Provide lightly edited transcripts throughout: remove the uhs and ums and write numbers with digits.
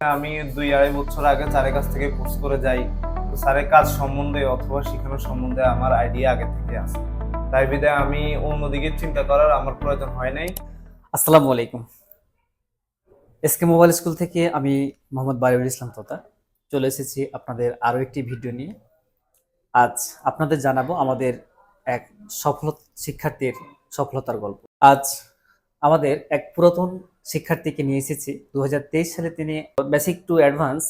আমি 2-2.5 বছর আগে স্যারের কাছ থেকে কোর্স করে যাই। তো স্যারের কাজ সম্বন্ধে অথবা শেখানোর সম্বন্ধে আমার আইডিয়া আগে থেকে আছে। তাই বিধায় আমি অন্যদিকে চিন্তা করার আমার প্রয়োজন হয় নাই। আসসালামু আলাইকুম। এসকে মোবাইল স্কুল থেকে আমি মোহাম্মদ বারিউল ইসলাম তোতা চলে এসেছি আপনাদের আরো একটি ভিডিও নিয়ে। আজ আপনাদের জানাবো আমাদের এক সফল শিক্ষার্থীর সফলতার গল্প। আজ আমাদের এক পুরাতন শিক্ষার্থীকে নিয়ে এসেছি। 2023 সালে তিনি বেসিক টু অ্যাডভান্স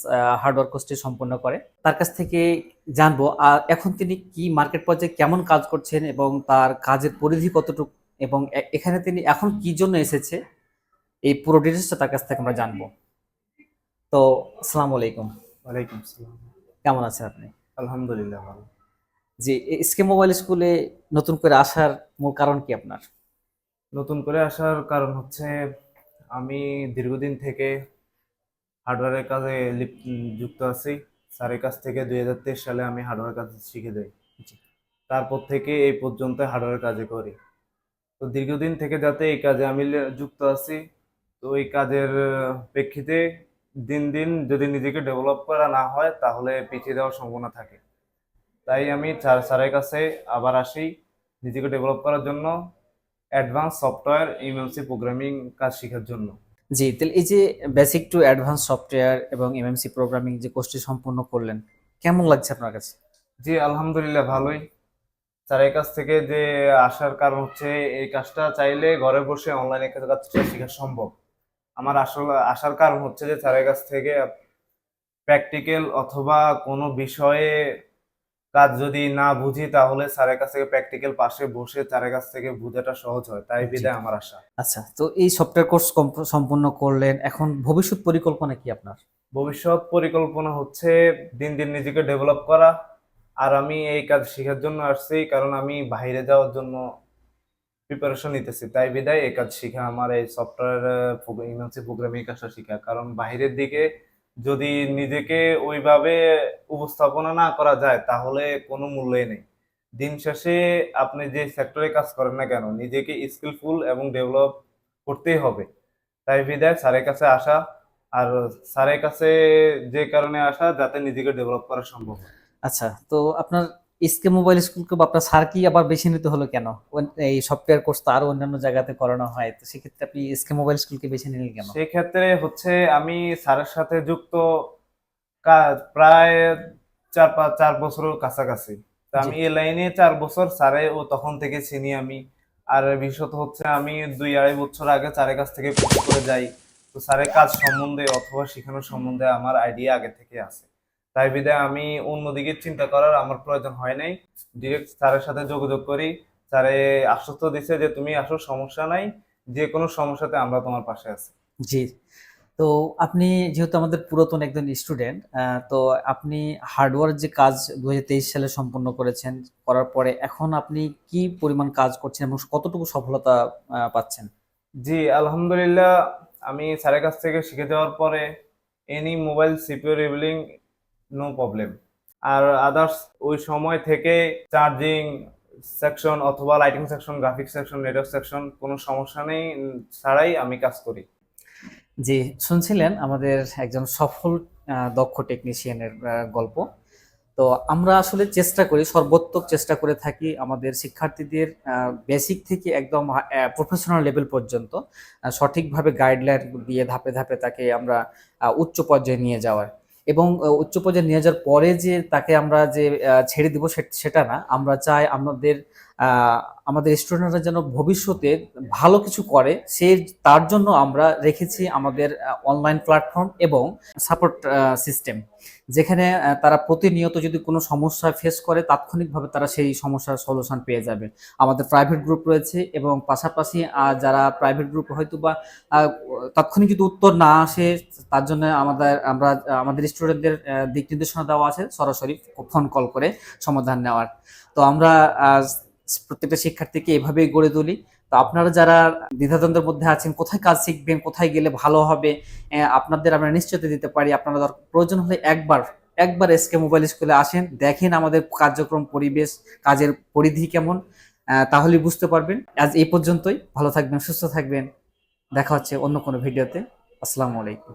হার্ডওয়ার্ক কোর্সটি সম্পন্ন করে। তার কাছ থেকে জানবো এখন তিনি কি মার্কেট পর্যায়ে কেমন কাজ করছেন এবং তার কাজের পরিধি কতটুকু, এবং এখানে তিনি এখন কি জন্য এসেছে, এই পুরো ডিটেলসটা তার কাছ থেকে আমরা জানবো। তো আসসালামু আলাইকুম, ওয়ালাইকুম আসসালাম। কেমন আছেন আপনি? আলহামদুলিল্লাহ ভালো। জি, এসকে মোবাইল স্কুলে নতুন করে আসার মূল কারণ কি আপনার? নতুন করে আসার কারণ হচ্ছে আমি দীর্ঘদিন থেকে হার্ডওয়্যারের কাজে যুক্ত আছি। স্যারের কাছ থেকে 2023 সালে আমি হার্ডওয়্যার কাজ শিখে যাই। জি। তারপর থেকে এই পর্যন্ত হার্ডওয়্যার কাজে করি। তো দীর্ঘদিন থেকে যাতে এই কাজে আমি যুক্ত আছি, তো এই কাজের প্রেক্ষিতে দিন দিন যদি নিজেকে ডেভেলপ করা না হয় তাহলে পিছিয়ে যাওয়ার সম্ভাবনা থাকে। তাই আমি স্যারের কাছে আবার আসি নিজেকে ডেভেলপ করার জন্য, অ্যাডভান্স সফটওয়্যার এমএমসি প্রোগ্রামিং কাজ শেখার জন্য। জি, তাহলে এই যে বেসিক টু অ্যাডভান্স সফটওয়্যার এবং এমএমসি প্রোগ্রামিং যে কোর্সটি সম্পূর্ণ করলেন, কেমন লাগছে আপনার কাছে? জি আলহামদুলিল্লাহ ভালোই। স্যারের কাছ থেকে যে আসার কারণ হচ্ছে এই কাজটা চাইলে ঘরে বসে অনলাইনে কাজটা শেখা সম্ভব। আমার আসলে আসার কারণ হচ্ছে যে স্যারের কাছ থেকে প্র্যাকটিক্যাল অথবা কোনো বিষয়ে কাজ যদি না বুঝি তাহলে স্যারের কাছ থেকে প্র্যাকটিক্যাল পাশে বসে স্যারের কাছ থেকে বোঝাটা সহজ হয়, তাই জি। বিধায় আমার আশা। আচ্ছা, তো এই সফটওয়্যার কোর্স সম্পূর্ণ করলেন, এখন ভবিষ্যৎ পরিকল্পনা কি আপনার? ভবিষ্যৎ পরিকল্পনা হচ্ছে দিন দিন নিজেকে ডেভেলপ করা। আর আমি এই কাজ শেখার জন্য আসছি কারণ আমি বাইরে যাওয়ার জন্য প্রিপারেশন নিতেছি, তাই বিধায় এই কাজ শিখা, আমার এই সফটওয়্যার এমএনসি প্রোগ্রামিং কাজটা শিখা। কারণ বাইরের দিকে যদি নিজেকে ওইভাবে উপস্থাপনা না করা যায় তাহলে কোনো মূল্যই নেই। দিন শেষে আপনি যে সেক্টরে কাজ করেন না কেন নিজেকে স্কিলফুল এবং ডেভেলপ করতেই হবে। তাই বিধায় স্যারের কাছে আসা। আর স্যারের কাছে যে কারণে আসা যাতে নিজেকে ডেভেলপ করা সম্ভব হয়। আচ্ছা, তো আপনার এসকে মোবাইল স্কুলকে বা আপনার স্যার কি আবার বেছে নিতে হলো কেন? এই সফটওয়্যার কোর্স তো আরো অন্যান্য জায়গাতে করানো হয়, তো সেক্ষেত্রে আপনি এসকে মোবাইল স্কুলকে বেছে নিলেন কেন? সেক্ষেত্রে হচ্ছে আমি স্যারের সাথে যুক্ত প্রায় 4 বছরের কাছাকাছি। তো জি। আমি এই লাইনে 4 বছর, স্যারে ও তখন থেকে চিনি আমি। আর বিশেষত হচ্ছে আমি 2-2.5 বছর আগে স্যারের কাছ থেকে কোর্স করে যাই। তো স্যারের কাজ সম্বন্ধে অথবা শেখানোর সম্বন্ধে আমার আইডিয়া আগে থেকে আছে। তাই বিধায় আমি অন্যদিকে চিন্তা করার আমার প্রয়োজন হয় নাই। ডিরেক্ট স্যারের সাথে যোগাযোগ করি। স্যারে আশ্বস্ত দিছে যে তুমি আসো, সমস্যা নাই, যে কোনো সমস্যাতে আমরা তোমার পাশে আছি। জি, তো আপনি যেহেতু আমাদের পুরাতন একজন স্টুডেন্ট, তো আপনি হার্ডওয়্যার যে কাজ 2023 সালে সম্পন্ন করেছেন, করার পরে এখন আপনি কি পরিমাণ কাজ করছেন এবং কতটুকু সফলতা পাচ্ছেন? জি আলহামদুলিল্লাহ, আমি স্যারের কাছ থেকে শিখে যাওয়ার পরে any mobile CPU rebuilding no problem. আর আদার্স ওই সময় থেকে চার্জিং সেকশন অথবা lighting section, graphics section, network section কোনো সমস্যা নেই, ছাড়াই আমি কাজ করি। জি, শুনছিলেন আমাদের একজন সফল দক্ষ টেকনিশিয়ানের গল্প। তো আমরা আসলে চেষ্টা করি, সর্বোত্তক চেষ্টা করে থাকি আমাদের শিক্ষার্থীদের বেসিক থেকে একদম প্রফেশনাল লেভেল পর্যন্ত সঠিকভাবে গাইডলাইন দিয়ে ধাপে ধাপে তাকে আমরা উচ্চ পর্যায়ে নিয়ে যাওয়ার, এবং উচ্চ পর্যায়ে নিয়ে যাওয়ার পরে যে তাকে আমরা যে ছেড়ে দিব সেটা না, আমরা চাই আহ, আমাদের স্টুডেন্টরা যেন ভবিষ্যতে ভালো কিছু করে, তার জন্য আমরা রেখেছি আমাদের অনলাইন প্ল্যাটফর্ম এবং সাপোর্ট সিস্টেম, যেখানে তারা প্রতিনিয়ত যদি কোনো সমস্যা ফেস করে তাৎক্ষণিকভাবে তারা সেই সমস্যার সলিউশন পেয়ে যাবে। আমাদের প্রাইভেট গ্রুপ রয়েছে, এবং পাশাপাশি যারা প্রাইভেট গ্রুপ হয়তো বা আহ, তাৎক্ষণিক যদি উত্তর না আসে, তার জন্য আমাদের স্টুডেন্টদের দিক নির্দেশনা দেওয়া আছে, সরাসরি ফোন কল করে সমাধান নেওয়ার। তো আমরা প্রত্যেকটা শিক্ষার্থীকে এভাবেই গড়ে তুলি। তো আপনারা যারা দ্বিধাদ্বন্দ্বের মধ্যে আছেন, কোথায় কাজ শিখবেন, কোথায় গেলে ভালো হবে, আপনাদের আমরা নিশ্চয়তা দিতে পারি। আপনারা প্রয়োজন হলে একবার একবার এসকে মোবাইল স্কুলে আসেন, দেখেন আমাদের কার্যক্রম, পরিবেশ, কাজের পরিধি কেমন, তাহলে বুঝতে পারবেন। আজ এই পর্যন্তই, ভালো থাকবেন, সুস্থ থাকবেন, দেখা হচ্ছে অন্য কোনো ভিডিওতে। আসসালামু আলাইকুম।